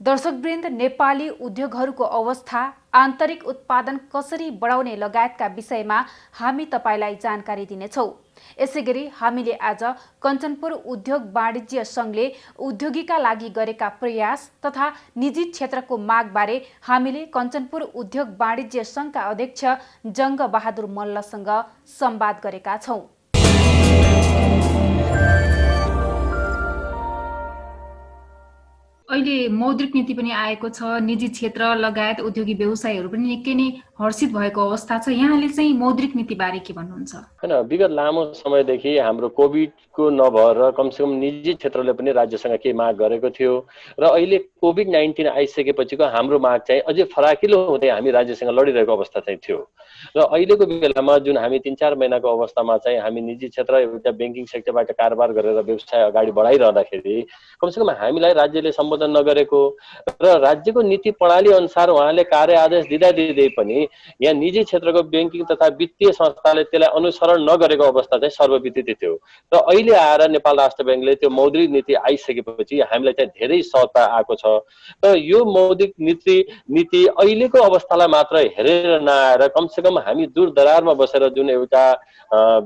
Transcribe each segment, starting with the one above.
दर्शकवृन्द, नेपाली उद्योगहरूको अवस्था, आन्तरिक उत्पादन कसरी बढाउने लगायतका विषयमा हामी तपाईलाई जानकारी दिनेछौँ। यसैगरी हामीले आज कञ्चनपुर उद्योग वाणिज्य सङ्घले उद्योगीका लागि गरेका प्रयास तथा निजी क्षेत्रको मागबारे हामीले कञ्चनपुर उद्योग वाणिज्य सङ्घका अध्यक्ष जङ्ग बहादुर मल्लसँग संवाद गरेका छौँ। अहिले मौद्रिक नीति पनि आएको छ, निजी क्षेत्र लगायत उद्योगी व्यवसायीहरू पनि निकै नै हर्षित भएको अवस्था छ। यहाँले चाहिँ मौद्रिक नीति बारे के भन्नुहुन्छ? हैन, विगत लामो समयदेखि हाम्रो कोभिडको नभएर कमसेकम निजी क्षेत्रले पनि राज्यसँग केही माग गरेको थियो र अहिले कोभिड-19 आइसकेपछिको हाम्रो माग चाहिँ अझै फराकिलो हुँदै हामी राज्यसँग लडिरहेको अवस्था चाहिँ थियो र अहिलेको बेलामा जुन हामी 3-4 महिनाको अवस्थामा चाहिँ हामी निजी क्षेत्र एउटा ब्याङ्किङ सेक्टरबाट कारोबार गरेर व्यवसाय अगाडि बढाइरहँदाखेरि कमसेकम हामीलाई राज्यले सम्बोधन नगरेको र राज्यको नीति प्रणाली अनुसार उहाँले कार्य आदेश दिँदै पनि यहाँ निजी क्षेत्रको ब्याङ्किङ तथा वित्तीय संस्थाले त्यसलाई अनुसरण नगरेको अवस्था चाहिँ सर्वविदित थियो र अहिले आएर नेपाल राष्ट्र ब्याङ्कले त्यो मौद्रिक नीति आइसकेपछि हामीलाई चाहिँ धेरै सहजता आएको छ। र यो मौद्रिक नीति अहिलेको अवस्थालाई मात्र हेरेर नआएर कमसेकम हामी दूरदरारमा बसेर जुन एउटा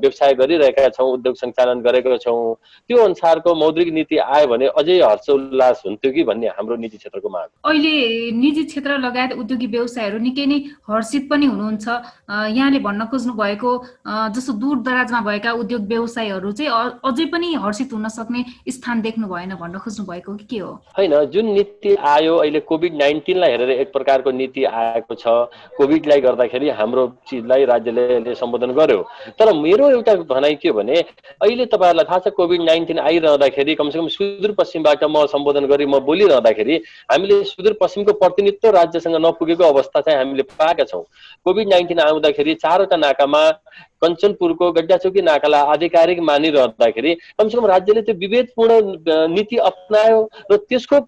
व्यवसाय गरिरहेका छौँ, उद्योग सञ्चालन गरेका छौँ, त्यो अनुसारको मौद्रिक नीति आयो भने अझै हर्षोल्लास हुन्थ्यो कि भन्ने हाम्रो निजी क्षेत्रको माग। अहिले निजी क्षेत्र लगायत उद्योगी व्यवसायहरू निकै नै हर्षित पनि हुनुहुन्छ। यहाँले भन्न खोज्नु भएको जस्तो दूरदराजमा भएका उद्योग व्यवसायहरू चाहिँ अझै पनि हर्षित हुन सक्ने स्थान देख्नु भएन भन्न खोज्नु भएको कि के हो? हैन, जुन नीति आयो अहिले कोभिड-19 लाई हेरेर एक प्रकारको नीति आएको छ। कोभिडलाई गर्दाखेरि हाम्रो चिजलाई राज्यले सम्बोधन गर्यो। तर मेरो एउटा भनाइ के भने अहिले तपाईहरुलाई थाहा छ कोभिड-19 आइरहँदाखेरि कमसेकम सुदूरपश्चिमबाट म सम्बोधन गरी म बोलिरहँदाखेरि हामीले सुदूरपश्चिमको प्रतिनिधित्व राज्यसँग नपुगेको अवस्था चाहिँ हामीले पाएका छौँ। कोभिड-19 आउँदाखेरि 4 वटा नाकामा कञ्चनपुरको गड्डाचौकी नाकालाई आधिकारिक मानिरहँदाखेरि कमसेकम राज्यले त्यो विभेदपूर्ण नीति अपनायो र त्यसको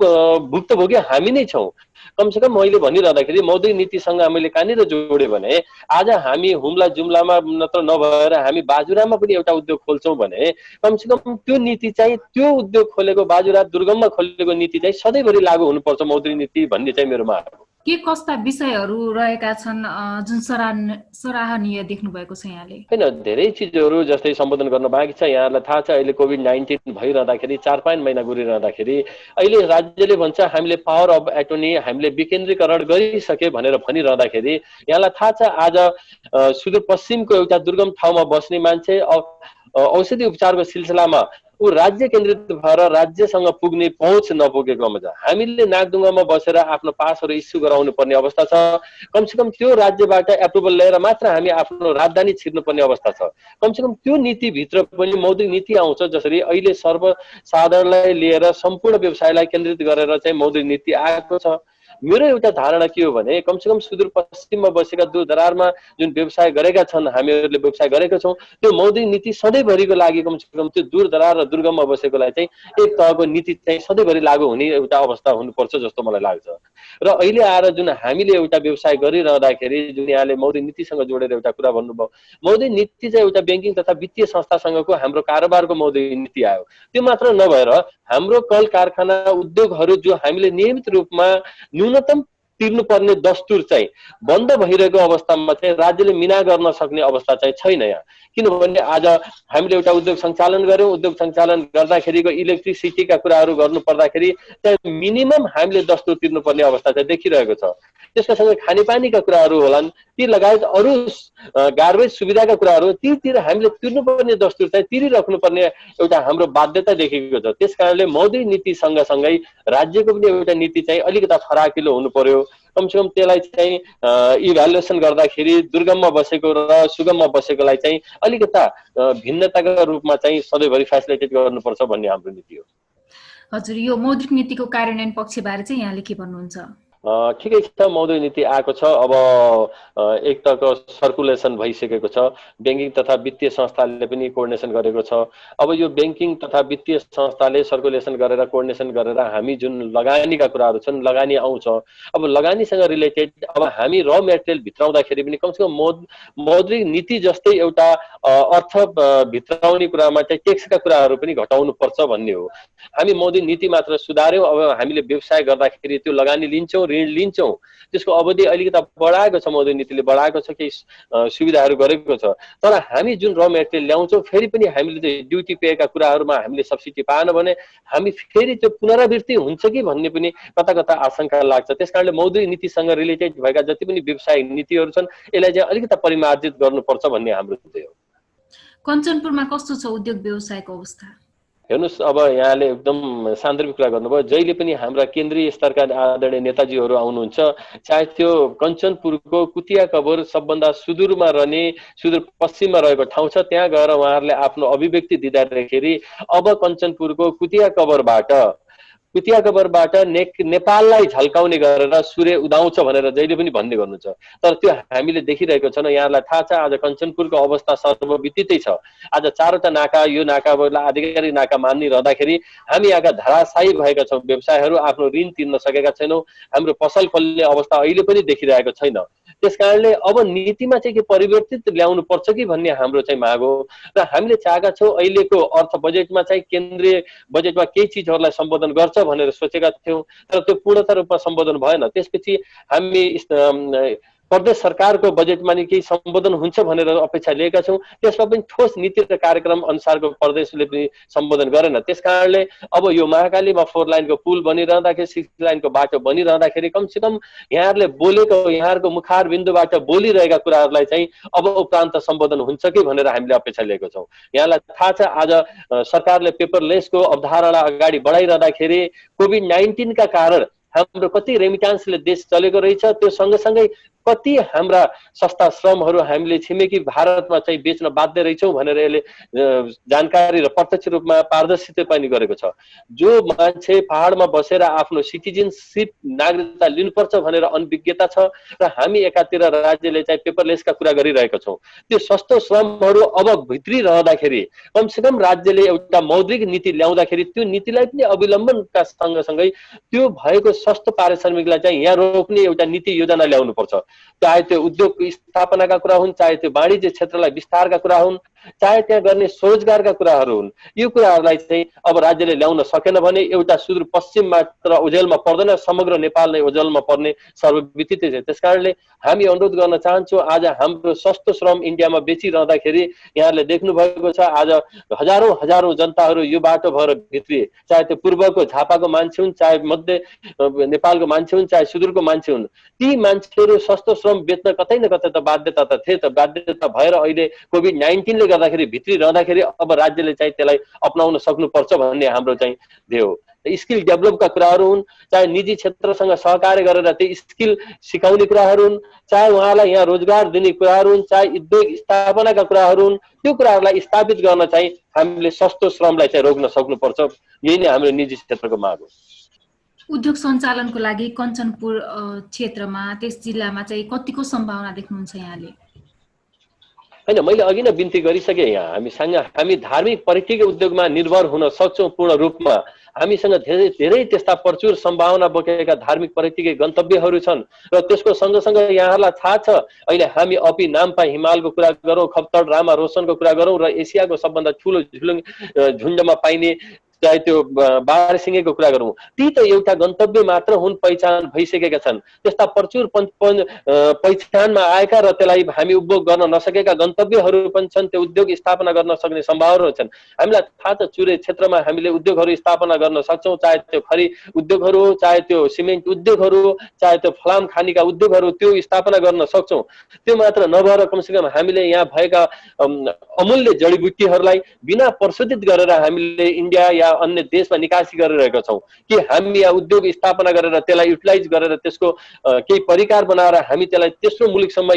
भुक्तभोगी हामी नै छौँ। कमसेकम मैले भनिरहँदाखेरि मौद्रिक नीतिसँग हामीले कहाँनिर जोड्यो भने आज हामी हुम्ला जुम्लामा नत्र नभएर हामी बाजुरामा पनि एउटा उद्योग खोल्छौँ भने कमसेकम त्यो नीति चाहिँ त्यो उद्योग खोलेको बाजुरा दुर्गममा खोलेको नीति चाहिँ सधैँभरि लागू हुनुपर्छ मौद्रिक नीति भन्ने चाहिँ मेरो माग हो। के कस्ता विषयहरू रहेका छन् जुन सराहनीय देख्नु भएको छ यहाँले? हैन, धेरै चीजहरू जस्तै सम्बोधन गर्न बाँकी छ। यहाँलाई थाहा छ अहिले कोभिड-19 भइरहँदाखेरि 4-5 महिना गुरिरहँदाखेरि अहिले राज्यले भन्छ हामीले पावर अफ एटर्नी हामीले विकेन्द्रीकरण गरिसके भनेर भनिरहँदाखेरि यहाँलाई थाहा छ आज सुदूरपश्चिमको एउटा दुर्गम ठाउँमा बस्ने मान्छे औषधि उपचारको सिलसिलामा ऊ राज्य केन्द्रित भएर राज्यसँग पुग्ने पहुँच नपुगेकोमा छ। हामीले नागदुङ्गामा बसेर आफ्नो पासहरू इस्यु गराउनु पर्ने अवस्था छ। कमसेकम त्यो राज्यबाट एप्रुभल लिएर मात्र हामी आफ्नो राजधानी छिर्नुपर्ने अवस्था छ। कमसेकम त्यो नीतिभित्र पनि मौद्रिक नीति आउँछ जसरी अहिले सर्वसाधारणलाई लिएर सम्पूर्ण व्यवसायलाई केन्द्रित गरेर चाहिँ मौद्रिक नीति आएको छ। मेरो एउटा धारणा के हो भने कमसेकम सुदूरपश्चिममा बसेका दूरदरारमा जुन व्यवसाय गरेका छन् हामीहरूले व्यवसाय गरेका छौँ त्यो मौद्रिक नीति सधैँभरिको लागि कमसेकम त्यो दूरदरार र दुर्गममा बसेकोलाई चाहिँ एक तहको नीति चाहिँ सधैँभरि लागू हुने एउटा अवस्था हुनुपर्छ जस्तो मलाई लाग्छ। र अहिले आएर जुन हामीले एउटा व्यवसाय गरिरहँदाखेरि जुन यहाँले मौद्रिक नीतिसँग जोडेर एउटा कुरा भन्नुभयो, मौद्रिक नीति चाहिँ एउटा ब्याङ्किङ तथा वित्तीय संस्थासँगको हाम्रो कारोबारको मौद्रिक नीति आयो। त्यो मात्र नभएर हाम्रो कल कारखाना उद्योगहरू जो हामीले नियमित रूपमा न्यूनतम तिर्नुपर्ने दस्तुर चाहिँ बन्द भइरहेको अवस्थामा चाहिँ राज्यले मिना गर्न सक्ने अवस्था चाहिँ छैन यहाँ। किनभने आज हामीले एउटा उद्योग सञ्चालन गर्यौँ, उद्योग सञ्चालन गर्दाखेरिको इलेक्ट्रिसिटीका कुराहरू गर्नु पर्दाखेरि चाहिँ मिनिमम हामीले दस्तुर तिर्नुपर्ने अवस्था चाहिँ देखिरहेको छ। त्यसका सँगै खानेपानीका कुराहरू होलान्, ती लगायत अरू गार्बेज सुविधाका कुराहरू तीतिर हामीले तिर्नुपर्ने दस्तुर चाहिँ तिरिराख्नुपर्ने एउटा हाम्रो बाध्यता देखेको छ। त्यस कारणले मौद्रिक नीति सँगसँगै राज्यको पनि एउटा नीति चाहिँ अलिकता फराकिलो हुनु पर्यो। कमसेकम त्यसलाई चाहिँ इभ्यालुएसन गर्दाखेरि दुर्गममा बसेको र सुगममा बसेकोलाई चाहिँ अलिकता भिन्नताका रूपमा चाहिँ सधैँभरि फेसिलिटेट गर्नुपर्छ भन्ने हाम्रो नीति हो। हजुर, यो मौद्रिक नीतिको कार्यान्वयन पक्षबारे चाहिँ यहाँले के भन्नुहुन्छ? ठिकै छ, मौद्रिक नीति आएको छ। अब एक तहको सर्कुलेसन भइसकेको छ। ब्याङ्किङ तथा वित्तीय संस्थाले पनि कोअर्डिनेसन गरेको छ। अब यो ब्याङ्किङ तथा वित्तीय संस्थाले सर्कुलेसन गरेर कोअर्डिनेसन गरेर हामी जुन लगानीका कुराहरू छन्, लगानी आउँछ। अब लगानीसँग रिलेटेड अब हामी र मेटेरियल भित्राउँदाखेरि पनि कमसेकम मौद्रिक नीति जस्तै एउटा अर्थ भित्राउने कुरामा चाहिँ ट्याक्सका कुराहरू पनि घटाउनु पर्छ भन्ने हो। हामी मौद्रिक नीति मात्र सुधार्यौँ, अब हामीले व्यवसाय गर्दाखेरि त्यो लगानी लिन्छौँ, ऋण लिन्छौँ, त्यसको अवधि अलिकति बढाएको छ, मौद्रिक नीतिले बढाएको छ, केही सुविधाहरू गरेको छ। तर हामी जुन र मेटेरियल ल्याउँछौँ फेरि पनि हामीले त्यो ड्युटी पेका कुराहरूमा हामीले सब्सिडी पाएन भने हामी फेरि त्यो पुनरावृत्ति हुन्छ कि भन्ने पनि कता कता आशंका लाग्छ। त्यसकारणले मौद्रिक नीतिसँग रिलेटेड भएका जति पनि व्यवसायिक नीतिहरू छन् यसलाई चाहिँ अलिकति परिमार्जित गर्नुपर्छ भन्ने हाम्रो चाहिँ हो। कञ्चनपुरमा कस्तो छ उद्योग व्यवसायको अवस्था? हेर्नुहोस्, अब यहाँले एकदम सान्दर्भिक कुरा गर्नुभयो। जहिले पनि हाम्रा केन्द्रीय स्तरका आदरणीय नेताजीहरू आउनुहुन्छ, चाहे त्यो कञ्चनपुरको कुतिया कबर सबभन्दा सुदूरमा रहने सुदूरपश्चिममा रहेको ठाउँ छ, त्यहाँ गएर उहाँहरूले आफ्नो अभिव्यक्ति दिँदाखेरि अब कञ्चनपुरको कुतिया कबरबाट नेपाललाई झल्काउने गरेर सूर्य उदाउँछ भनेर जहिले पनि भन्ने गर्नुहुन्छ। तर त्यो हामीले देखिरहेको छैन। यहाँलाई थाहा छ आज कञ्चनपुरको अवस्था सर्वविदितै छ। आज 4वटा नाका, यो नाकालाई आधिकारिक नाका मानिरहँदाखेरि हामी यहाँका धराशायी भएका छौँ। व्यवसायहरू आफ्नो ऋण तिर्न सकेका छैनौँ। हाम्रो पसल खोल्ने अवस्था अहिले पनि देखिरहेको छैन। त्यसकारणले अब नीतिमा चाहिँ के परिवर्तित ल्याउनु पर्छ कि भन्ने हाम्रो चाहिँ माग हो। र हामीले चाहेका छौँ अहिलेको अर्थ बजेटमा चाहिँ केन्द्रीय बजेटमा केही चिजहरूलाई सम्बोधन गर्छ भनेर सोचेका थियौँ, तर त्यो पूर्णतः रूपमा सम्बोधन भएन। त्यसपछि हामी प्रदेश सरकारको बजेटमा नि केही सम्बोधन हुन्छ भनेर अपेक्षा लिएका छौँ। त्यसमा पनि ठोस नीति र कार्यक्रम अनुसारको प्रदेशले पनि सम्बोधन गरेन। त्यसकारणले अब यो महाकालीमा 4 लाइनको पुल बनिरहँदाखेरि, 6 लाइनको बाटो बनिरहँदाखेरि कमसेकम यहाँहरूले बोलेको, यहाँहरूको मुखार बिन्दुबाट बोलिरहेका कुराहरूलाई चाहिँ अब उपरान्त सम्बोधन हुन्छ कि भनेर हामीले अपेक्षा लिएको छौँ। यहाँलाई थाहा छ आज सरकारले पेपरलेसको अवधारणा अगाडि बढाइरहँदाखेरि कोभिड-19 का कारण हाम्रो कति रेमिटान्सले देश चलेको रहेछ, त्यो सँगसँगै कति हाम्रा सस्ता श्रमहरू हामीले छिमेकी भारतमा चाहिँ बेच्न बाध्य रहेछौँ भनेर यसले जानकारी र प्रत्यक्ष रूपमा पारदर्शिता पनि गरेको छ। जो मान्छे पहाडमा बसेर आफ्नो सिटिजनसिप नागरिकता लिनुपर्छ भनेर अनभिज्ञता छ र हामी एकातिर राज्यले चाहिँ पेपरलेसका कुरा गरिरहेका छौँ। त्यो सस्तो श्रमहरू अब भित्रिरहँदाखेरि कमसेकम राज्यले एउटा मौद्रिक नीति ल्याउँदाखेरि त्यो नीतिलाई पनि अवलम्बनका सँगसँगै त्यो भएको सस्तो पारिश्रमिकलाई चाहिँ यहाँ रोक्ने एउटा नीति योजना ल्याउनुपर्छ। चाहे त्यो उद्योग स्थापनाका कुरा हुन्, चाहे त्यो वाणिज्य क्षेत्रलाई विस्तारका कुरा हुन्, चाहे त्यहाँ गर्ने स्वरोजगारका कुराहरू हुन्, यो कुराहरूलाई चाहिँ अब राज्यले ल्याउन सकेन भने एउटा सुदूरपश्चिम मात्र ओझेलमा पर्दैन, समग्र नेपाल नै ओझेलमा पर्ने सर्वविदितै छ। त्यसकारणले हामी अनुरोध गर्न चाहन्छौँ, आज हाम्रो सस्तो श्रम इन्डियामा बेचिरहँदाखेरि यहाँहरूले देख्नु भएको छ आज हजारौं जनताहरू यो बाटो भएर भित्रिए। चाहे त्यो पूर्वको झापाको मान्छे हुन्, चाहे मध्य नेपालको मान्छे हुन्, चाहे सुदूरको मान्छे हुन्, ती मान्छेहरू सस्तो श्रम बेच्न कतै न कतै त बाध्यता त थिए। त बाध्यता भएर अहिले कोभिड-19 गर्दाखेरि भित्री रहँदाखेरि अब राज्यले चाहिँ त्यसलाई अपनाउन सक्नुपर्छ भन्ने हाम्रो चाहिँ ध्येय हो। स्किल डेभलपका कुराहरू हुन्, चाहे निजी क्षेत्रसँग सहकार्य गरेर त्यो स्किल सिकाउने कुराहरू हुन्, चाहे उहाँलाई यहाँ रोजगार दिने कुराहरू हुन्, चाहे उद्योग स्थापनाका कुराहरू हुन्, त्यो कुराहरूलाई स्थापित गर्न चाहिँ हामीले सस्तो श्रमलाई चाहिँ रोक्न सक्नुपर्छ। यही नै हाम्रो निजी क्षेत्रको माग हो। उद्योग सञ्चालनको लागि कञ्चनपुर क्षेत्रमा त्यस जिल्लामा चाहिँ कतिको सम्भावना देख्नुहुन्छ यहाँले? हैन, मैले अघि नै बिन्ती गरिसकेँ। यहाँ हामी धार्मिक पर्यटकीय उद्योगमा निर्भर हुन सक्छौँ पूर्ण रूपमा। हामीसँग धेरै त्यस्ता प्रचुर सम्भावना बोकेका धार्मिक पर्यटकीय गन्तव्यहरू छन् र त्यसको सँगसँगै यहाँहरूलाई थाहा छ अहिले हामी अपी नाम्पा हिमालको कुरा गरौँ, खप्तड रामा रोशनको कुरा गरौँ र एसियाको सबभन्दा ठुलो झुन्डमा पाइने चाहे त्यो बारसिंहेको कुरा गरौँ, ती त एउटा गन्तव्य मात्र हुन्, पहिचान भइसकेका छन्। त्यस्ता प्रचुर पहिचानमा आएका र त्यसलाई हामी उपभोग गर्न नसकेका गन्तव्यहरू पनि छन्। त्यो उद्योग स्थापना गर्न सक्ने सम्भावनाहरू छन्। हामीलाई थाहा छ चुरे क्षेत्रमा हामीले उद्योगहरू स्थापना गर्न सक्छौँ, चाहे त्यो खरी उद्योगहरू हो, चाहे त्यो सिमेन्ट उद्योगहरू हो, चाहे त्यो फलाम खानीका उद्योगहरू, त्यो स्थापना गर्न सक्छौँ। त्यो मात्र नभएर कमसेकम हामीले यहाँ भएका अमूल्य जडीबुटीहरूलाई बिना प्रशोधित गरेर हामीले इन्डिया या अन्य देशमा निकासी गरिरहेका छौँ कि हामी यहाँ उद्योग स्थापना गरेर त्यसलाई युटिलाइज गरेर त्यसको केही परिकार बनाएर हामी त्यसलाई तेस्रो मुलुकसम्म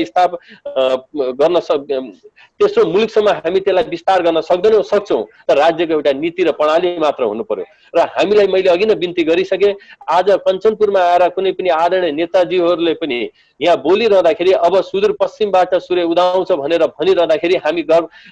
तेस्रो मुलुकसम्म हामी त्यसलाई विस्तार गर्न सक्छौँ तर राज्यको एउटा नीति र प्रणाली मात्र हुनु पर्यो। र हामीलाई मैले अघि नै बिन्ती गरिसकेँ, आज कञ्चनपुरमा आएर कुनै पनि आदरणीय नेताजीहरूले पनि यहाँ बोलिरहँदाखेरि अब सुदूरपश्चिमबाट सूर्य उदाउँछ भनेर भनिरहँदाखेरि हामी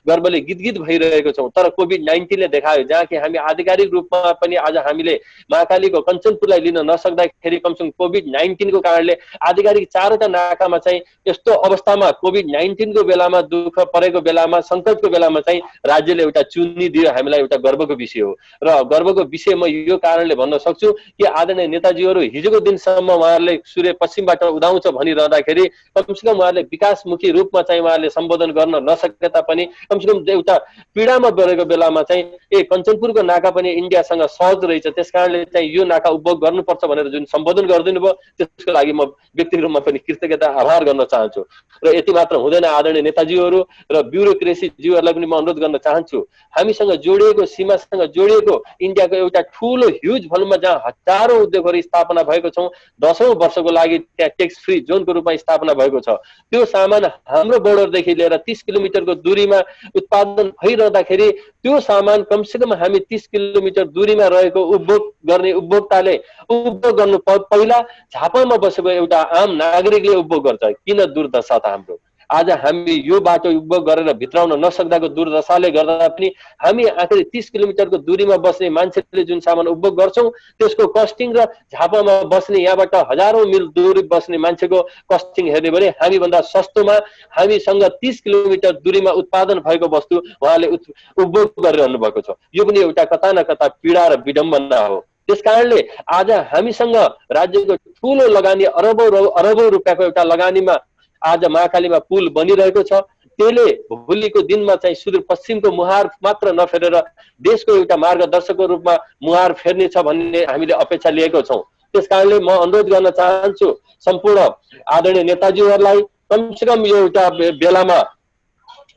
गर्वले गीत भइरहेको छौँ। तर कोभिड-19ले देखायो जहाँ कि हामी आधिकारिक रूपमा पनि आज हामीले महाकालीको कञ्चनपुरलाई लिन नसक्दाखेरि कमसेकम कोभिड-19को कारणले आधिकारिक 4वटा नाकामा चाहिँ यस्तो अवस्थामा कोभिड-19को बेलामा दुःख परेको बेलामा सङ्कटको बेलामा चाहिँ राज्यले एउटा चुनिदियो हामीलाई एउटा गर्वको विषय हो। र गर्वको विषय म यो कारणले भन्न सक्छु कि आदरणीय नेताजीहरू हिजोको दिनसम्म उहाँहरूले सूर्य पश्चिमबाट उदाउँछ भनिरहँदाखेरि कमसेकम उहाँहरूले विकासमुखी रूपमा चाहिँ उहाँहरूले सम्बोधन गर्न नसके तापनि कमसेकम एउटा पीडामा परेको बेलामा चाहिँ कञ्चनपुरको नाका पनि इन्डियासँग सहज रहेछ, त्यस कारणले चाहिँ यो नाका उपभोग गर्नुपर्छ भनेर जुन सम्बोधन गरिदिनु भयो त्यसको लागि म व्यक्तिगत रूपमा पनि कृतज्ञता आभार गर्न चाहन्छु। र यति मात्र हुँदैन, आदरणीय नेताजीहरू र ब्युरोक्रेसीज्यूहरूलाई पनि म अनुरोध गर्न चाहन्छु, हामीसँग जोडिएको सीमासँग जोडिएको इन्डियाको एउटा ठुलो ह्युज भल्युममा जहाँ हजारौँ उद्योगहरू स्थापना भएको छौँ, 10औं वर्षको लागि त्यहाँ ट्याक्स फ्री जोनको रूपमा स्थापना भएको छ। त्यो सामान हाम्रो बोर्डरदेखि लिएर 30 किलोमिटरको दूरीमा उत्पादन भइरहँदाखेरि त्यो सामान कमसेकम हामी 30 किलोमिटर दूरीमा रहेको उपभोग गर्ने उपभोक्ताले उपभोग गर्नु पहिला झापामा बसेको एउटा आम नागरिकले उपभोग गर्छ। किन दुर्दशा त हाम्रो? आज हामी यो बाटो उपभोग गरेर भित्राउन नसक्दाको दुर्दशाले गर्दा पनि हामी आखिर 30 किलोमिटरको दूरीमा बस्ने मान्छेले जुन सामान उपभोग गर्छौँ त्यसको कस्टिङ र झापामा बस्ने यहाँबाट हजारौँ मिल दूरी बस्ने मान्छेको कस्टिङ हेर्ने भने हामीभन्दा सस्तोमा हामीसँग 30 किलोमिटर दूरीमा उत्पादन भएको वस्तु उहाँले उपभोग गरिरहनु भएको छ। यो पनि एउटा कता न कता पीडा र विडम्बना हो। त्यसकारणले आज हामीसँग राज्यको ठुलो लगानी अरबौं रुपियाँको एउटा लगानीमा आज महाकालीमा पुल बनिरहेको छ। त्यसले भोलिको दिनमा चाहिँ सुदूरपश्चिमको मुहार मात्र नफेरेर देशको एउटा मार्गदर्शकको रूपमा मुहार फेर्नेछ भन्ने हामीले अपेक्षा लिएको छौँ। त्यसकारणले म अनुरोध गर्न चाहन्छु सम्पूर्ण आदरणीय नेताजीहरूलाई कमसेकम यो एउटा बेलामा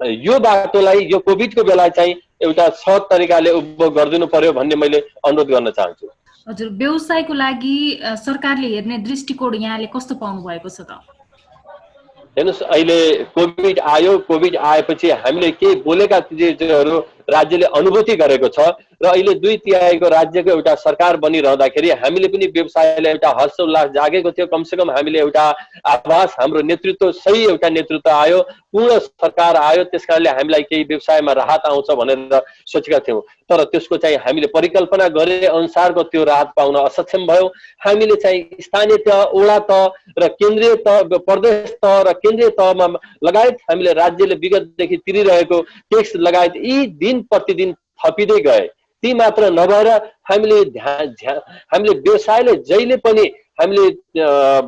यो बाटोलाई यो कोभिडको बेला चाहिँ एउटा सहज तरिकाले उपभोग गरिदिनु पर्यो भन्ने मैले अनुरोध गर्न चाहन्छु। हजुर, व्यवसायको लागि सरकारले हेर्ने दृष्टिकोण यहाँले कस्तो पाउनु भएको छ त? हेर्नुहोस्, अहिले कोभिड आयो, कोभिड आएपछि हामीले केही बोलेका चिजहरू राज्यले अनुभूति गरेको छ र अहिले 2/3 राज्यको एउटा सरकार बनिरहँदाखेरि हामीले पनि व्यवसायलाई एउटा हर्ष उल्लास जागेको थियो। कमसेकम हामीले एउटा आभास, हाम्रो नेतृत्व सही एउटा नेतृत्व आयो, पूर्ण सरकार आयो, त्यसकारणले हामीलाई केही व्यवसायमा राहत आउँछ भनेर सोचेका थियौँ। तर त्यसको चाहिँ हामीले परिकल्पना गरे अनुसारको त्यो राहत पाउन असक्षम भयौँ। हामीले चाहिँ स्थानीय तह, वडा तह र केन्द्रीय तह, प्रदेश तह र केन्द्रीय तहमा लगायत हामीले राज्यले विगतदेखि तिरिरहेको ट्याक्स लगायत यी दिन प्रतिदिन थपिँदै गए। ती मात्र नभएर हामीले व्यवसायले जहिले पनि हामीले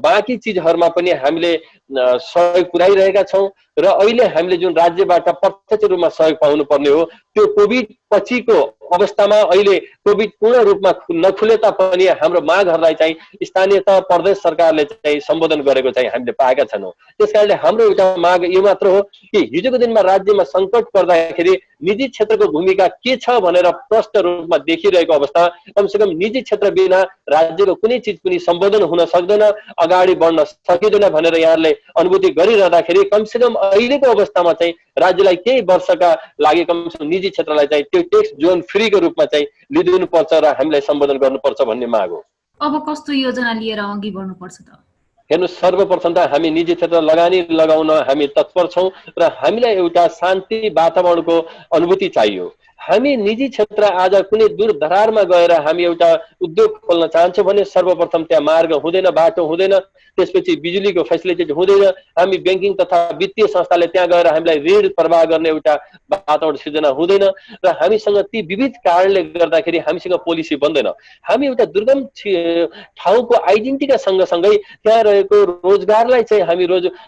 बाँकी चिजहरूमा पनि हामीले सहयोग पुर्याइरहेका छौँ र अहिले हामीले जुन राज्यबाट प्रत्यक्ष रूपमा सहयोग पाउनु पर्ने हो त्यो कोभिड पछिको अवस्थामा अहिले कोभिड पूर्ण रूपमा नखुले तापनि हाम्रो मागहरूलाई चाहिँ स्थानीय तह प्रदेश सरकारले चाहिँ सम्बोधन गरेको चाहिँ हामीले पाएका छैनौँ। त्यसकारणले हाम्रो एउटा माग यो मात्र हो कि हिजोको दिनमा राज्यमा सङ्कट पर्दाखेरि निजी क्षेत्रको भूमिका के छ भनेर प्रष्ट रूपमा देखिरहेको अवस्था कमसेकम निजी क्षेत्र बिना राज्यको कुनै चिज पनि सम्बोधन हुन सक्दैन, अगाडि बढ्न सकिँदैन भनेर यहाँले अनुभूति गरिरहँदाखेरि कमसेकम अहिलेको अवस्थामा चाहिँ राज्यलाई केही वर्षका लागि कमसेकम निजी क्षेत्रलाई चाहिँ त्यो ट्याक्स जोन फ्रीको रूपमा चाहिँ लिदिनुपर्छ र हामीलाई सम्बोधन गर्नुपर्छ भन्ने माग हो। अब कस्तो योजना लिएर अघि बढ्नुपर्छ त? हेर्नुहोस्, सर्वप्रथम त हामी निजी क्षेत्र लगानी लगाउन हामी तत्पर छौँ र हामीलाई एउटा शान्ति वातावरणको अनुभूति चाहियो। हामी निजी क्षेत्र आज कुनै दूर दरारमा गएर हामी एउटा उद्योग खोल्न चाहन्छौँ भने सर्वप्रथम त्यहाँ मार्ग हुँदैन, बाटो हुँदैन, त्यसपछि बिजुलीको फेसिलिटी हुँदैन, हामी ब्याङ्किङ तथा वित्तीय संस्थाले त्यहाँ गएर हामीलाई ऋण प्रवाह गर्ने एउटा वातावरण सिर्जना हुँदैन र हामीसँग ती विविध कारणले गर्दाखेरि हामीसँग पोलिसी बन्दैन। हामी एउटा दुर्गम ठाउँको आइडेन्टिटीका सँगसँगै त्यहाँ रहेको रोजगारलाई चाहिँ हामी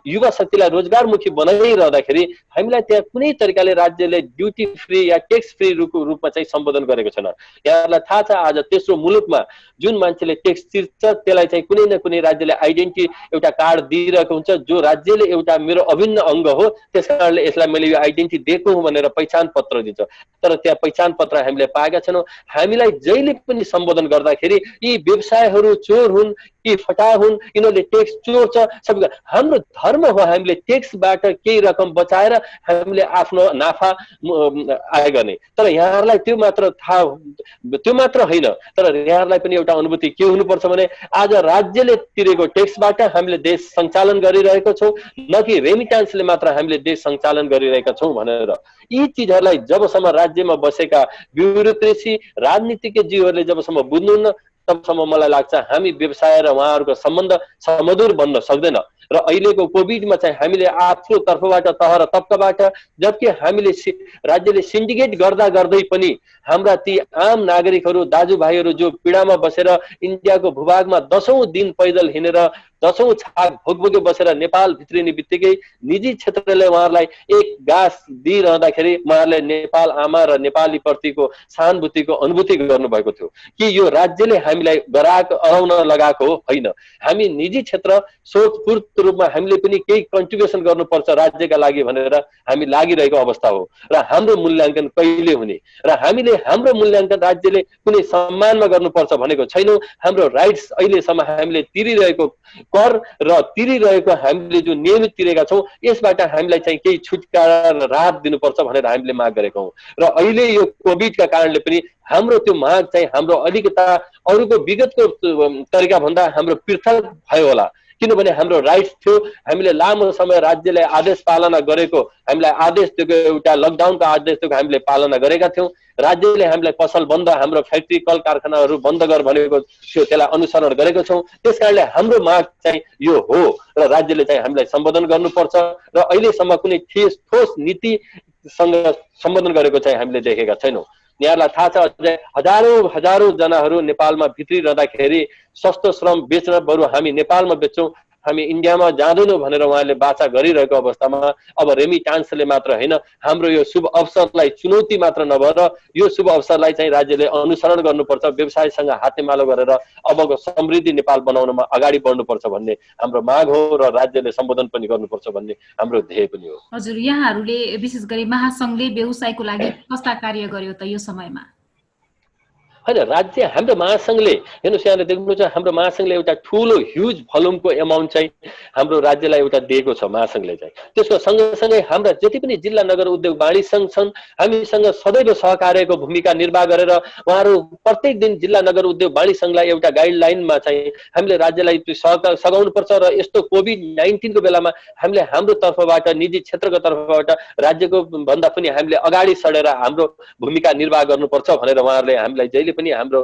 युवा शक्तिलाई रोजगारमुखी बनाइरहँदाखेरि हामीलाई त्यहाँ कुनै तरिकाले राज्यले ड्युटी फ्री या ट्याक्स फ्री रूपमा चाहिँ सम्बोधन गरेको छैन। यहाँहरूलाई थाहा छ आज तेस्रो मुलुकमा जुन मान्छेले ट्याक्स तिर्छ त्यसलाई चाहिँ कुनै न कुनै राज्यले आइडेन्टिटी एउटा कार्ड दिइरहेको हुन्छ, जो राज्यले एउटा मेरो अभिन्न अङ्ग हो त्यस कारणले यसलाई मैले यो आइडेन्टिटी दिएको हुँ भनेर पहिचान पत्र दिन्छ। तर त्यहाँ पहिचान पत्र हामीले पाएका छैनौँ। हामीलाई जहिले पनि सम्बोधन गर्दाखेरि यी व्यवसायहरू चोर हुन्, यी फटा हुन्, यिनीहरूले ट्याक्स चोर्छ सबै। हाम्रो धर्म हो हामीले ट्याक्सबाट केही रकम बचाएर हामीले आफ्नो नाफा आय गर्ने। तर यहाँहरूलाई त्यो मात्र होइन, तर यहाँहरूलाई पनि एउटा अनुभूति के हुनुपर्छ भने आज राज्यले तिरेको ट्याक्सबाट हामीले देश सञ्चालन गरिरहेको छौँ, न कि रेमिटान्सले मात्र हामीले देश सञ्चालन गरिरहेका छौँ भनेर। यी चिजहरूलाई जबसम्म राज्यमा बसेका ब्युरोक्रेसी राजनीतिज्ञज्यूहरूले जबसम्म बुझ्नुहुन्न तबसम्म मलाई लाग्छ हामी व्यवसाय र उहाँहरूको सम्बन्ध समधुर बन्न सक्दैन। र अहिलेको कोभिडमा चाहिँ हामीले आफ्नो तर्फबाट तह र तब्काबाट जबकि हामीले राज्यले सिन्डिकेट गर्दा गर्दै पनि हाम्रा ती आम नागरिकहरू दाजुभाइहरू जो पीडामा बसेर इन्डियाको भूभागमा 10औं दिन पैदल हिँडेर 10औं छाक भोगभोगे बसेर नेपाल भित्रिने बित्तिकै निजी क्षेत्रले उहाँहरूलाई एक गाँस दिइरहँदाखेरि उहाँहरूले नेपाल आमा र नेपाली प्रतिको सहानुभूतिको अनुभूति गर्नुभएको थियो कि यो राज्यले हामीलाई अराउन लगाएको हो होइन। हामी निजी क्षेत्र सोचपूर्ण रूपमा हामीले पनि केही कन्ट्रिब्युसन गर्नुपर्छ राज्यका लागि भनेर हामी लागिरहेको अवस्था हो। र हाम्रो मूल्याङ्कन कहिले हुने र हामीले हाम्रो मूल्याङ्कन राज्यले कुनै सम्मानमा गर्नुपर्छ भनेको छैनौँ। हाम्रो राइट्स अहिलेसम्म हामीले तिरिरहेको कर र तिरिरहेको हामीले जो नियमित तिरेका छौँ यसबाट हामीलाई चाहिँ केही छुटकारा र राहत दिनुपर्छ भनेर हामीले माग गरेका हौँ। र अहिले यो कोभिडका कारणले पनि हाम्रो त्यो माग चाहिँ हाम्रो अलिकता अरूको विगतको तरिका भन्दा हाम्रो पृथक भयो होला, किनभने हाम्रो राइट्स थियो। हामीले लामो समय राज्यले आदेश पालना गरेको, हामीलाई आदेश दिएको एउटा लकडाउनको आदेश दिएको हामीले पालना गरेका थियौँ। राज्यले हामीलाई पसल बन्द, हाम्रो फ्याक्ट्री कल कारखानाहरू बन्द गर भनेको थियो, त्यसलाई अनुसरण गरेको छौँ। त्यसकारणले हाम्रो माग चाहिँ यो हो र राज्यले चाहिँ हामीलाई सम्बोधन गर्नुपर्छ र अहिलेसम्म कुनै ठोस नीतिसँग सम्बोधन गरेको चाहिँ हामीले देखेका छैनौँ। यहाँलाई थाहा छ अझै हजारौं जनाहरू नेपालमा भित्रिरहँदाखेरि सस्तो श्रम बेच्न बरु हामी नेपालमा बेच्छौँ, हामी इन्डियामा जाँदैनौँ भनेर उहाँले बाचा गरिरहेको अवस्थामा अब रेमिटान्सले मात्र होइन हाम्रो यो शुभ अवसरलाई चुनौती मात्र नभएर यो शुभ अवसरलाई चाहिँ राज्यले अनुसरण गर्नुपर्छ, व्यवसायसँग हातेमालो गरेर अबको समृद्धि नेपाल बनाउनमा अगाडि बढ्नुपर्छ भन्ने हाम्रो माग हो र राज्यले सम्बोधन पनि गर्नुपर्छ भन्ने हाम्रो ध्येय पनि हो। हजुर, यहाँहरूले विशेष गरी महासंघले व्यवसायको लागि कस्ता कार्य गर्यो त यो समयमा? होइन, राज्य हाम्रो महासंघले हेर्नुहोस् यहाँले देख्नुहुन्छ हाम्रो महासंघले एउटा ठुलो ह्युज भोल्युमको एमाउन्ट चाहिँ हाम्रो राज्यलाई एउटा दिएको छ महासंघले चाहिँ। त्यसको सँगसँगै हाम्रा जति पनि जिल्ला नगर उद्योग वाणिज्य सङ्घ छन् हामीसँग सदैव सहकार्यको भूमिका निर्वाह गरेर उहाँहरू प्रत्येक दिन जिल्ला नगर उद्योग वाणिज्य सङ्घलाई एउटा गाइडलाइनमा चाहिँ हामीले राज्यलाई सघाउनुपर्छ र यस्तो कोभिड-19 को बेलामा हामीले हाम्रो तर्फबाट निजी क्षेत्रको तर्फबाट राज्यको भन्दा पनि हामीले अगाडि सडेर हाम्रो भूमिका निर्वाह गर्नुपर्छ भनेर उहाँहरूले हामीलाई जहिले पनि हाम्रो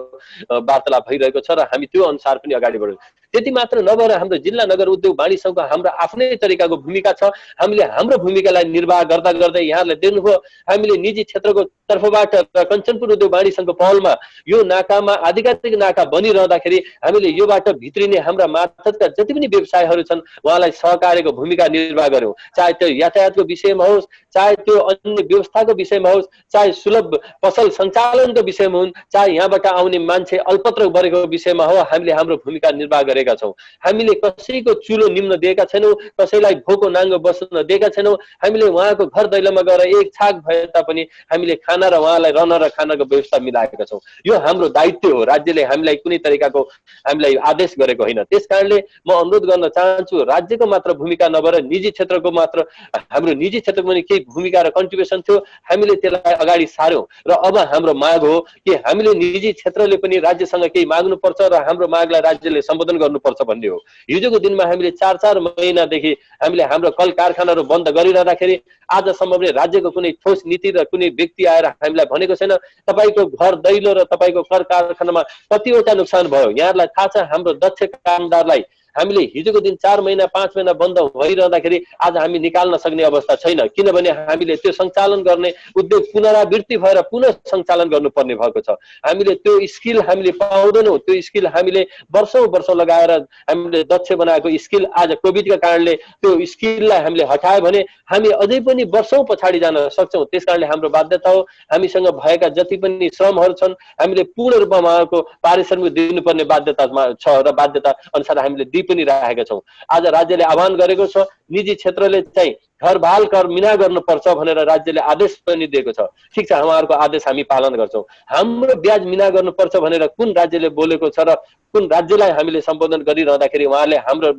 वार्तालाप भइरहेको छ र हामी त्यो अनुसार पनि अगाडि बढ्यौँ। त्यति मात्र नभएर हाम्रो जिल्ला नगर उद्योग वाणिज्य सङ्घको हाम्रो आफ्नै तरिकाको भूमिका छ। हामीले हाम्रो भूमिकालाई निर्वाह गर्दा गर्दै यहाँहरूले देख्नुभयो हामीले निजी क्षेत्रको तर्फबाट र कञ्चनपुर उद्योग वाणिज्य सङ्घको पहलमा यो नाकामा आधिकारिक नाका बनिरहँदाखेरि हामीले यो बाटो भित्रिने हाम्रा मार्फतका जति पनि व्यवसायहरू छन् उहाँलाई सहकार्यको भूमिका निर्वाह गर्यौँ। चाहे त्यो यातायातको विषयमा होस्, चाहे त्यो अन्य व्यवस्थाको विषयमा होस्, चाहे सुलभ पसल सञ्चालनको विषयमा हुन्, चाहे यहाँबाट आउने मान्छे अल्पत्र गरेको विषयमा हो, हामीले हाम्रो भूमिका निर्वाह गरेका छौँ। हामीले कसैको चुलो निम्न दिएका छैनौँ, कसैलाई भोको नाङ्गो बस्न दिएका छैनौँ। हामीले उहाँको घर दैलोमा गएर एक छाक भए तापनि हामीले खाना र उहाँलाई रहन र खानाको व्यवस्था मिलाएका छौँ। यो हाम्रो दायित्व हो, राज्यले हामीलाई कुनै तरिकाको हामीलाई आदेश गरेको होइन। त्यसकारणले म अनुरोध गर्न चाहन्छु राज्यको मात्र भूमिका नभएर निजी क्षेत्रको मात्र, हाम्रो निजी क्षेत्रको पनि केही भूमिका र कन्ट्रिब्युसन थियो, हामीले त्यसलाई अगाडि सार्यौँ र अब हाम्रो माग हो कि हामीले निजी क्षेत्रले पनि राज्यसँग केही माग्नुपर्छ र हाम्रो मागलाई राज्यले सम्बोधन गर्नुपर्छ भन्ने हो। हिजोको दिनमा हामीले 4-4 महिनादेखि हामीले हाम्रो कल कारखानाहरू बन्द गरिरहँदाखेरि आजसम्म पनि राज्यको कुनै ठोस नीति र कुनै व्यक्ति आएर हामीलाई भनेको छैन तपाईँको घर दैलो र तपाईँको कल कारखानामा कतिवटा नोक्सान भयो। यहाँहरूलाई थाहा छ हाम्रो दक्ष कामदारलाई हामीले हिजोको दिन 4 महिना 5 महिना बन्द भइरहँदाखेरि आज हामी निकाल्न सक्ने अवस्था छैन, किनभने हामीले त्यो सञ्चालन गर्ने उद्योग पुनरावृत्ति भएर पुनः सञ्चालन गर्नुपर्ने भएको छ। हामीले त्यो स्किल हामीले पाउँदैनौँ, त्यो स्किल हामीले वर्षौं लगाएर हामीले दक्ष बनाएको स्किल आज कोभिडका कारणले त्यो स्किललाई हामीले हटायो भने हामी अझै पनि वर्षौं पछाडि जान सक्छौँ। त्यसकारणले हाम्रो बाध्यता हो, हामीसँग भएका जति पनि श्रमहरू छन् हामीले पूर्ण रूपमा उहाँको पारिश्रमिक दिनुपर्ने बाध्यता छ र बाध्यता अनुसार हामीले दिइ पनि राखेका छौँ। आज राज्यले आह्वान गरेको छ, निजी क्षेत्रले चाहिँ घरबाल कर मिना गर्नुपर्छ भनेर राज्यले आदेश पनि दिएको छ। ठिक छ, उहाँहरूको आदेश हामी पालन गर्छौँ। हाम्रो ब्याज मिना गर्नुपर्छ भनेर कुन राज्यले बोलेको छ र कुन राज्यलाई हामीले सम्बोधन गरिरहँदाखेरि उहाँले हाम्रो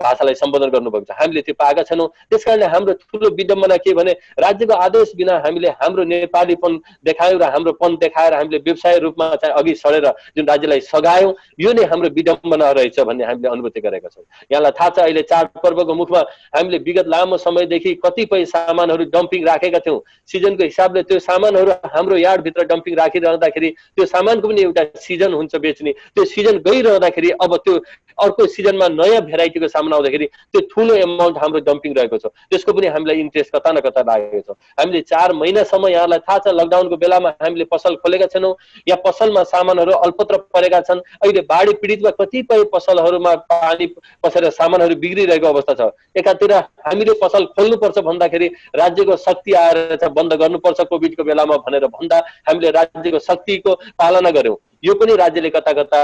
भाषालाई सम्बोधन गर्नुभएको छ, हामीले त्यो पाएका छैनौँ। त्यसकारणले हाम्रो ठुलो विडम्बना के भने राज्यको आदेश बिना हामीले हाम्रो नेपालीपन देखायौँ र हाम्रोपन देखाएर हामीले व्यवसाय रूपमा चाहिँ अघि सरेर जुन राज्यलाई सघायौँ, यो नै हाम्रो विडम्बना रहेछ भन्ने हामीले अनुभूति गरेका छौँ। यहाँलाई थाहा छ, अहिले चाडपर्वको मुखमा हामीले विगत लामो समयदेखि कतिपय सामानहरू डम्पिङ राखेका थियौँ। सिजनको हिसाबले त्यो सामानहरू हाम्रो यार्डभित्र डम्पिङ राखिरहँदाखेरि त्यो सामानको पनि एउटा सिजन हुन्छ बेच्ने, त्यो सिजन गइरहँदाखेरि अब त्यो अर्को सिजनमा नयाँ भेराइटीको सामान आउँदाखेरि त्यो ठुलो एमाउन्ट हाम्रो डम्पिङ रहेको छ। त्यसको पनि हामीलाई इन्ट्रेस्ट कता न कता लागेको छ। हामीले 4 महिनासम्म, यहाँलाई थाहा छ, लकडाउनको बेलामा हामीले पसल खोलेका छैनौँ। यहाँ पसलमा सामानहरू अल्पत्र परेका छन्। अहिले बाढी पीडितमा कतिपय पसलहरूमा पानी पसेर सामानहरू बिग्रिरहेको अवस्था छ। एकातिर हामीले पसल खोल्नुपर्छ भन्दाखेरि राज्यको शक्ति आएर चाहिँ बन्द गर्नुपर्छ कोभिडको बेलामा भनेर भन्दा हामीले राज्यको शक्तिको पालना गर्यौँ। यो पनि राज्यले कता कता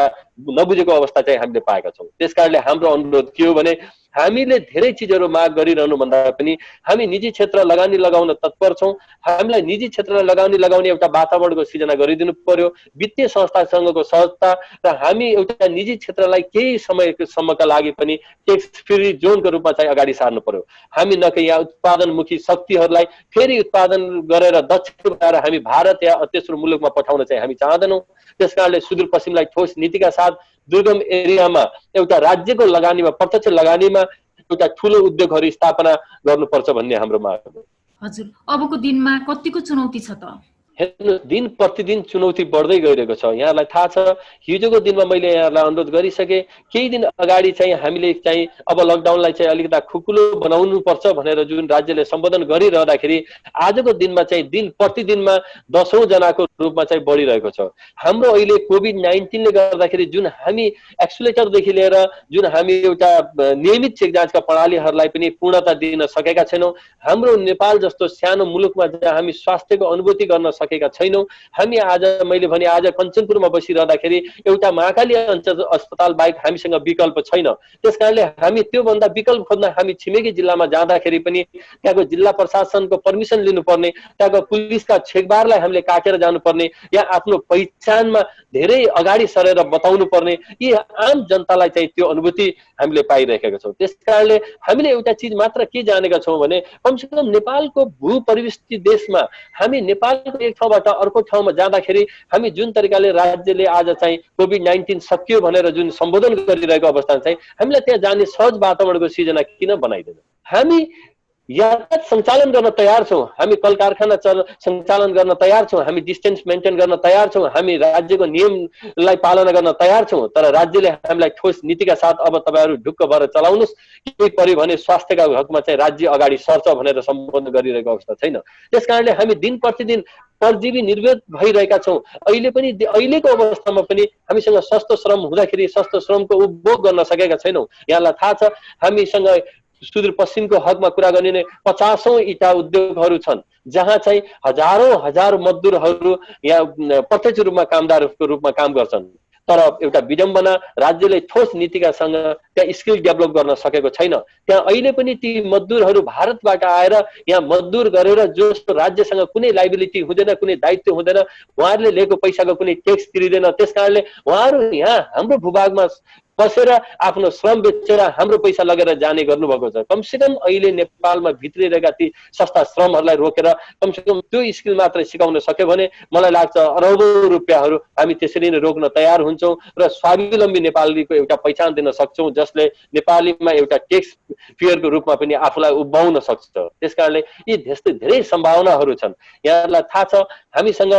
नबुझेको अवस्था चाहिँ हामीले पाएका छौँ। त्यसकारणले हाम्रो अनुरोध के हो भने हामीले धेरै चिजहरू माग गरिरहनु भन्दा पनि हामी निजी क्षेत्र लगानी लगाउन तत्पर छौँ। हामीलाई निजी क्षेत्रलाई लगाउने एउटा वातावरणको सिर्जना गरिदिनु पर्यो, वित्तीय संस्थासँगको सहजता, र हामी एउटा निजी क्षेत्रलाई केही समयसम्मका लागि पनि ट्याक्स फ्री जोनको रूपमा चाहिँ अगाडि सार्नु पर्यो। हामी न कि यहाँ उत्पादनमुखी शक्तिहरूलाई फेरि उत्पादन गरेर दक्ष बनाएर हामी भारत या तेस्रो मुलुकमा पठाउन चाहिँ हामी चाहँदैनौँ। त्यसकारणले सुदूरपश्चिमलाई ठोस नीतिका साथ दुर्गम एरियामा एउटा राज्यको लगानीमा, प्रत्यक्ष लगानीमा एउटा ठुलो उद्योगहरू स्थापना गर्नुपर्छ भन्ने हाम्रो माग हो। हजुर, अबको दिनमा कतिको चुनौती छ त? हेर्नुहोस्, दिन प्रतिदिन चुनौती बढ्दै गइरहेको छ। यहाँलाई थाहा छ, हिजोको दिनमा मैले यहाँलाई अनुरोध गरिसकेँ, केही दिन अगाडि चाहिँ हामीले चाहिँ अब लकडाउनलाई चाहिँ अलिकता खुकुलो बनाउनु पर्छ भनेर जुन राज्यले सम्बोधन गरिरहँदाखेरि आजको दिनमा चाहिँ दिन प्रतिदिनमा 10औं जनाको रूपमा चाहिँ बढिरहेको छ। हाम्रो अहिले कोभिड-19ले गर्दाखेरि जुन हामी एक्सुलेटरदेखि लिएर जुन हामी एउटा नियमित चेक जाँचका प्रणालीहरूलाई पनि पूर्णता दिन सकेका छैनौँ। हाम्रो नेपाल जस्तो सानो मुलुकमा जहाँ हामी स्वास्थ्यको अनुभूति गर्न सकेका छैनौँ। हामी आज, मैले भने, आज कञ्चनपुरमा बसिरहँदाखेरि एउटा महाकाली अञ्चल अस्पताल बाहेक हामीसँग विकल्प छैन। त्यसकारणले हामी त्योभन्दा विकल्प खोज्न हामी छिमेकी जिल्लामा जाँदाखेरि पनि त्यहाँको जिल्ला प्रशासनको पर्मिसन लिनुपर्ने, त्यहाँको पुलिसका छेकबारलाई हामीले काटेर जानुपर्ने, या आफ्नो पहिचानमा धेरै अगाडि सरेर बताउनु पर्ने, यी आम जनतालाई चाहिँ त्यो अनुभूति हामीले पाइरहेका छौँ। त्यसकारणले हामीले एउटा चिज मात्र के जानेका छौँ भने कमसेकम नेपालको भूपरिवेष्टित देशमा हामी नेपालको एक ठाउँबाट अर्को ठाउँमा जाँदाखेरि हामी जुन तरिकाले राज्यले आज चाहिँ कोभिड-19 सकियो भनेर जुन सम्बोधन गरिरहेको अवस्था चाहिँ हामीलाई त्यहाँ जाने सहज वातावरणको सिर्जना किन बनाइदैन? हामी यातायात सञ्चालन गर्न तयार छौँ, हामी कल कारखाना सञ्चालन गर्न तयार छौँ, हामी डिस्टेन्स मेन्टेन गर्न तयार छौँ, हामी राज्यको नियमलाई पालना गर्न तयार छौँ। तर राज्यले हामीलाई ठोस नीतिका साथ अब तपाईँहरू ढुक्क भएर चलाउनुहोस्, केही पर्यो भने स्वास्थ्यका हकमा चाहिँ राज्य अगाडि सर्छ भनेर सम्बोधन गरिरहेको अवस्था छैन। त्यसकारणले हामी दिन प्रतिदिन परजीवी निर्वेद भइरहेका छौँ। अहिलेको अवस्थामा पनि हामीसँग सस्तो श्रम हुँदाखेरि सस्तो श्रमको उपभोग गर्न सकेका छैनौँ। यहाँलाई थाहा छ, हामीसँग सुदूरपश्चिमको हकमा कुरा गर्ने 50औं इटा उद्योगहरू छन्, जहाँ चाहिँ हजार मजदुरहरू यहाँ प्रत्यक्ष रूपमा कामदारको रूपमा काम गर्छन्। तर एउटा विडम्बना, राज्यले ठोस नीतिका सँग त्यहाँ स्किल डेभलप गर्न सकेको छैन। त्यहाँ अहिले पनि ती मजदुरहरू भारतबाट आएर यहाँ मजदुर गरेर जो राज्यसँग कुनै लाइबिलिटी हुँदैन, कुनै दायित्व हुँदैन, उहाँहरूले लिएको पैसाको कुनै ट्याक्स तिर्दैन। त्यसकारणले उहाँहरू यहाँ हाम्रो भूभागमा बसेर आफ्नो श्रम बेचेर हाम्रो पैसा लगेर जाने गर्नुभएको छ। कमसेकम अहिले नेपालमा भित्रिरहेका ती सस्ता श्रमहरूलाई रोकेर कमसेकम त्यो स्किल मात्र सिकाउन सक्यो भने मलाई लाग्छ अरबौं रुपियाँहरू हामी त्यसरी नै रोक्न तयार हुन्छौँ र स्वावलम्बी नेपालीको एउटा पहिचान दिन सक्छौँ, जसले नेपालीमा एउटा ट्याक्स फेयरको रूपमा पनि आफूलाई उभ्याउन सक्छ। त्यसकारणले यी धेरै सम्भावनाहरू छन्। यहाँलाई थाहा छ, हामीसँग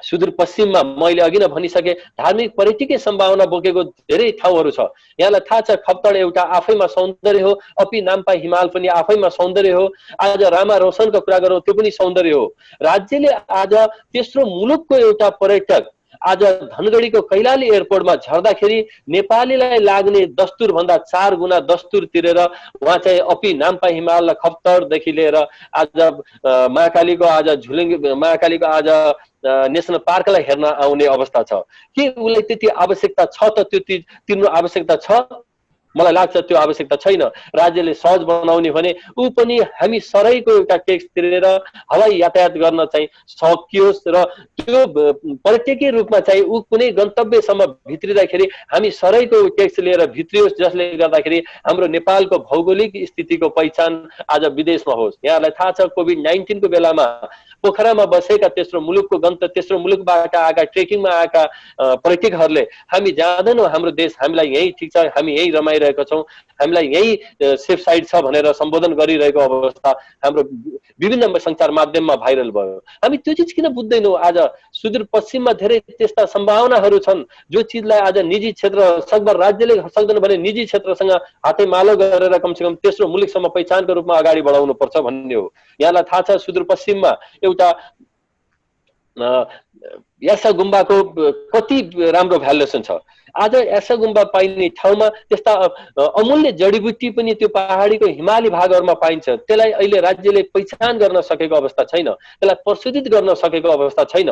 सुदूरपश्चिममा मैले अघि नै भनिसके धार्मिक पर्यटकीय सम्भावना बोकेको धेरै ठाउँहरू छ। यहाँलाई थाहा छ खप्तड एउटा आफैमा सौन्दर्य हो, अपी नाम्पा हिमाल पनि आफैमा सौन्दर्य हो। आज रामा रोशनको कुरा गरौँ त्यो पनि सौन्दर्य हो। राज्यले आज तेस्रो मुलुकको एउटा पर्यटक आज धनगढीको कैलाली एयरपोर्टमा झर्दाखेरि नेपालीलाई लाग्ने दस्तुर भन्दा 4 गुणा दस्तुर तिरेर उहाँ चाहिँ अपी नाम्पा हिमाल खप्तडदेखि लिएर आज महाकालीको आज महाकालीको आज नेसनल पार्कलाई हेर्न आउने अवस्था छ। के उसलाई त्यति आवश्यकता छ त त्यो तिर्नु आवश्यकता छ? मलाई लाग्छ त्यो आवश्यकता छैन। राज्यले सहज बनाउने भने ऊ पनि हामी सरैको एउटा ट्याक्स तिरेर हवाई यातायात गर्न चाहिँ सकियोस् र त्यो पर्यटकीय रूपमा चाहिँ ऊ कुनै गन्तव्यसम्म भित्रिँदाखेरि हामी सरैको ट्याक्स लिएर भित्रियोस्, जसले गर्दाखेरि हाम्रो नेपालको भौगोलिक स्थितिको पहिचान आज विदेशमा होस्। यहाँलाई थाहा छ कोभिड-19 को बेलामा पोखरामा बसेका तेस्रो मुलुकबाट आएका ट्रेकिङमा आएका पर्यटकहरूले हामी जाँदैनौँ, हाम्रो देश हामीलाई यही ठिक छ, हामी यही रमाइरहेका छौँ, हामीलाई यही सेफ साइड छ भनेर सम्बोधन गरिरहेको अवस्था हाम्रो विभिन्न सञ्चार माध्यममा भाइरल भयो। हामी त्यो चिज किन बुझ्दैनौँ? आज सुदूरपश्चिममा धेरै त्यस्ता सम्भावनाहरू छन् जो चिजलाई आज निजी क्षेत्र सकभर राज्यले सक्दैन भने निजी क्षेत्रसँग हातेमालो गरेर कमसेकम तेस्रो मुलुकसम्म पहिचानको रूपमा अगाडि बढाउनु पर्छ भन्ने हो। यहाँलाई थाहा छ सुदूरपश्चिममा एउटा यासा गुम्बाको कति राम्रो भ्यालुएसन छ। आज यासा गुम्बा पाइने ठाउँमा त्यस्ता अमूल्य जडीबुटी पनि त्यो पहाडीको हिमाली भागहरूमा पाइन्छ। त्यसलाई अहिले राज्यले पहिचान गर्न सकेको अवस्था छैन, त्यसलाई प्रशोधित गर्न सकेको अवस्था छैन।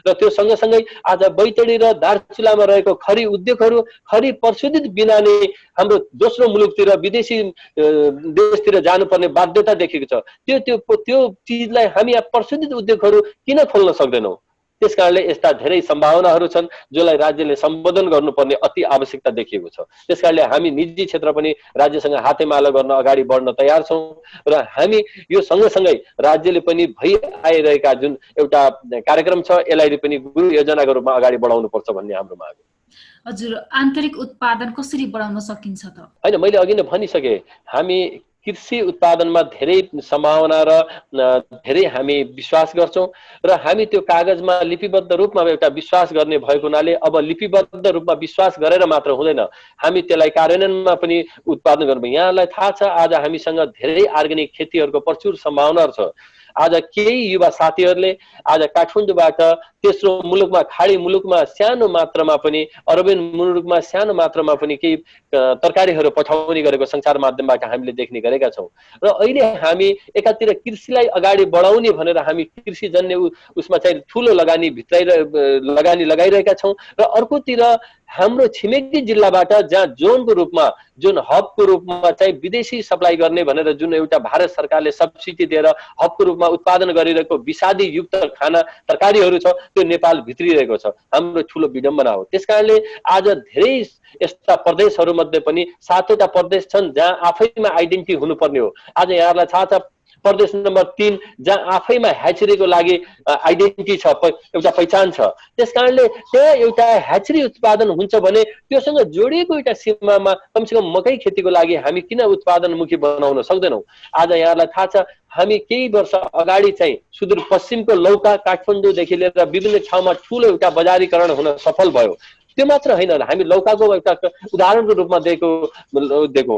र त्यो सँगसँगै आज बैतडी र दार्चुलामा रहेको खरी उद्योगहरू खरी प्रशोधित बिना नै हाम्रो दोस्रो मुलुकतिर विदेशी देशतिर जानुपर्ने बाध्यता देखेको छ। त्यो चिजलाई हामी यहाँ प्रशोधित उद्योगहरू किन खोल्न सक्दैनौँ? त्यसकारणले यस्ता धेरै सम्भावनाहरू छन् जसलाई राज्यले सम्बोधन गर्नुपर्ने अति आवश्यकता देखिएको छ। त्यसकारणले हामी निजी क्षेत्र पनि राज्यसँग हातेमालो गर्न अगाडि बढ्न तयार छौँ र हामी यो सँगसँगै राज्यले पनि भइ आइरहेका जुन एउटा कार्यक्रम छ यसलाई पनि गुरु योजनाको रूपमा अगाडि बढाउनु पर्छ भन्ने हाम्रो माग हो। हजुर, आन्तरिक उत्पादन कसरी बढाउन सकिन्छ त? हैन, मैले अघि नै भनिसके हामी कृषि उत्पादनमा धेरै सम्भावना र धेरै हामी विश्वास गर्छौँ र हामी त्यो कागजमा लिपिबद्ध रूपमा एउटा विश्वास गर्ने भएको हुनाले अब लिपिबद्ध रूपमा विश्वास गरेर मात्र हुँदैन, हामी त्यसलाई कार्यान्वयनमा पनि उत्पादन गर्नु। यहाँलाई थाहा छ आज हामीसँग धेरै अर्ग्यानिक खेतीहरूको प्रचुर सम्भावनाहरू छ। आज केही युवा साथीहरूले आज काठमाडौँबाट तेस्रो मुलुकमा खाडी मुलुकमा सानो मात्रामा पनि अरबियन मुलुकमा सानो मात्रामा पनि केही तरकारीहरू पठाउने गरेको सञ्चार माध्यमबाट हामीले देख्ने गरेका छौँ। र अहिले हामी एकातिर कृषिलाई अगाडि बढाउने भनेर हामी कृषिजन्य उसमा चाहिँ ठुलो लगानी लगाइरहेका छौँ र अर्कोतिर हाम्रो छिमेकी जिल्लाबाट जहाँ जोनको रूपमा जुन हबको रूपमा चाहिँ विदेशी सप्लाई गर्ने भनेर जुन एउटा भारत सरकारले सब्सिडी दिएर हबको रूपमा उत्पादन गरिरहेको विषादी युक्त खाना तरकारीहरू छ त्यो नेपाल भित्रिरहेको छ। हाम्रो ठुलो विडम्बना हो। त्यसकारणले आज धेरै यस्ता प्रदेशहरूमध्ये पनि 7वटा प्रदेश छन् जहाँ आफैमा आइडेन्टिटी हुनुपर्ने हो। आज यहाँलाई थाहा छ प्रदेश नम्बर 3 जहाँ आफैमा ह्याचरीको लागि आइडेन्टिटी छ, एउटा पहिचान छ। त्यसकारणले त्यहाँ एउटा ह्याचरी उत्पादन हुन्छ भने त्योसँग जोडिएको एउटा सीमामा कमसेकम मकै खेतीको लागि हामी किन उत्पादनमुखी बनाउन सक्दैनौँ? आज यहाँलाई थाहा छ हामी केही वर्ष अगाडि चाहिँ सुदूरपश्चिमको लौका काठमाडौँदेखि लिएर विभिन्न ठाउँमा ठुलो एउटा बजारीकरण हुन सफल भयो। त्यो मात्र होइन, हामी लौकाको एउटा उदाहरणको रूपमा दिएको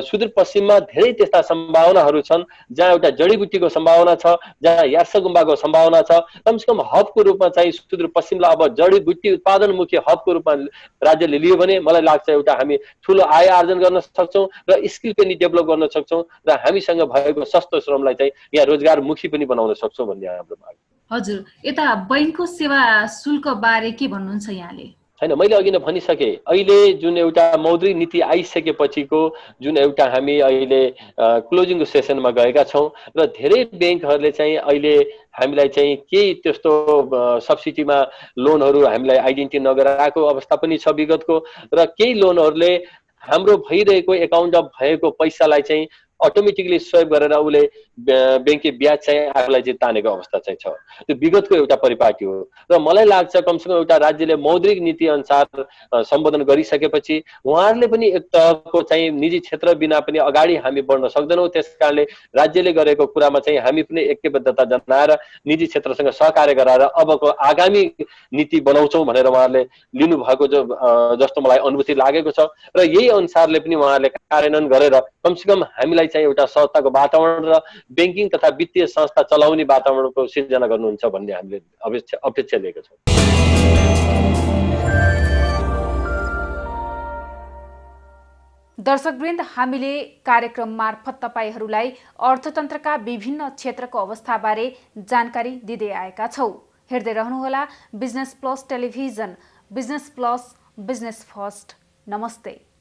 सुदूरपश्चिममा धेरै त्यस्ता सम्भावनाहरू छन् जहाँ एउटा जडीबुटीको सम्भावना छ, जहाँ यासा गुम्बाको सम्भावना छ। कमसेकम हबको रूपमा चाहिँ सुदूरपश्चिमलाई अब जडीबुटी उत्पादनमुखी हबको रूपमा राज्यले लियो भने मलाई लाग्छ एउटा हामी ठुलो आय आर्जन गर्न सक्छौँ र स्किल पनि डेभलप गर्न सक्छौँ र हामीसँग भएको सस्तो श्रमलाई चाहिँ यहाँ रोजगारमुखी पनि बनाउन सक्छौँ भन्ने हाम्रो माग। हजुर, यता बैंकको सेवा शुल्क बारे के भन्नुहुन्छ यहाँले? हैन, मैले अघि नै भनिसके अहिले जुन एउटा मौद्रिक नीति आइसकेपछिको जुन एउटा हामी अहिले क्लोजिङको सेसनमा गएका छौँ र धेरै ब्याङ्कहरूले चाहिँ अहिले हामीलाई चाहिँ केही त्यस्तो सब्सिडीमा लोनहरू हामीलाई आइडेन्टिटी नगराएको अवस्था पनि छ विगतको, र केही लोनहरूले हाम्रो भइरहेको एकाउन्ट भएको पैसालाई चाहिँ अटोमेटिकली स्वयं गरेर उसले ब्याङ्की ब्याज चाहिँ आफूलाई चाहिँ तानेको अवस्था चाहिँ छ। त्यो विगतको एउटा परिपाटी हो र मलाई लाग्छ कमसेकम एउटा राज्यले मौद्रिक नीति अनुसार सम्बोधन गरिसकेपछि उहाँहरूले पनि एक तहको चाहिँ निजी क्षेत्र बिना पनि अगाडि हामी बढ्न सक्दैनौँ। त्यसकारणले राज्यले गरेको कुरामा चाहिँ हामी पनि ऐक्यबद्धता जनाएर निजी क्षेत्रसँग सहकार्य गराएर अबको आगामी नीति बनाउँछौँ भनेर उहाँहरूले लिनुभएको जस्तो मलाई अनुभूति लागेको छ र यही अनुसारले पनि उहाँहरूले कार्यान्वयन गरेर कमसेकम हामीलाई चाहिँ एउटा सहजताको वातावरण र ब्याङ्किङ तथा वित्तीय संस्था चलाउने वातावरणको सिर्जना गर्नुहुन्छ भन्ने हामीले अपेक्षा लिएको छौँ। दर्शकवृन्द, हामीले कार्यक्रम मार्फत तपाईहरूलाई अर्थतन्त्रका विभिन्न क्षेत्रको अवस्थाबारे जानकारी दिँदै आएका छौँ। हेर्दै रहनुहोला business plus television, business plus, business first. नमस्ते।